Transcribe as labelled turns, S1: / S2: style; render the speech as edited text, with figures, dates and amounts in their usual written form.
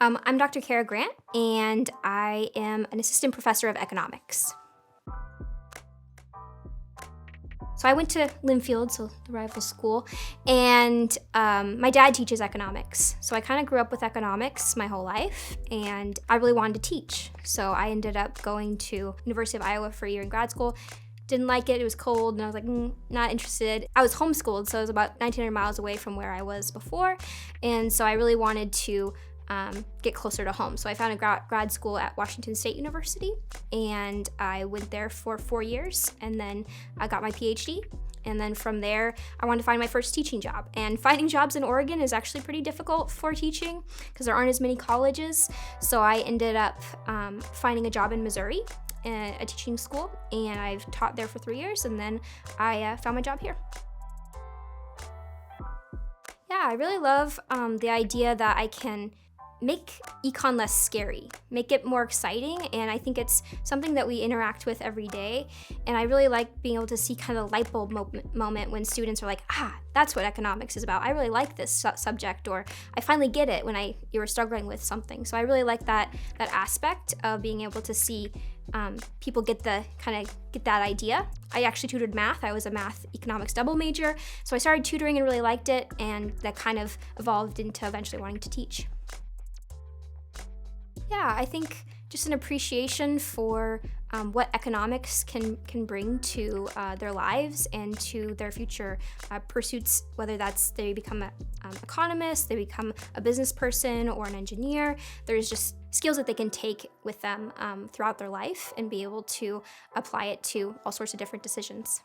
S1: I'm Dr. Kara Grant, and I am an assistant professor of economics. So I went to Linfield, so the rival school, and my dad teaches economics. So I kind of grew up with economics my whole life, and I really wanted to teach. So I ended up going to University of Iowa for a year in grad school. Didn't like it, it was cold, and I was like, not interested. I was homeschooled, so I was about 1,900 miles away from where I was before, and so I really wanted to get closer to home. So I found a grad school at Washington State University, and I went there for 4 years, and then I got my PhD. And then from there, I wanted to find my first teaching job. And finding jobs in Oregon is actually pretty difficult for teaching because there aren't as many colleges. So I ended up finding a job in Missouri, a teaching school, and I've taught there for 3 years, and then I found my job here. Yeah, I really love the idea that I can make econ less scary, make it more exciting, and I think it's something that we interact with every day, and I really like being able to see kind of a light bulb moment when students are like, that's what economics is about. I really like this subject, or I finally get it when you were struggling with something. So I really like that aspect of being able to see people get that idea. I actually tutored math. I was a math economics double major, so I started tutoring and really liked it, and that kind of evolved into eventually wanting to teach. Yeah, I think just an appreciation for what economics can bring to their lives and to their future pursuits, whether that's they become an economist, they become a business person or an engineer. There's just skills that they can take with them throughout their life and be able to apply it to all sorts of different decisions.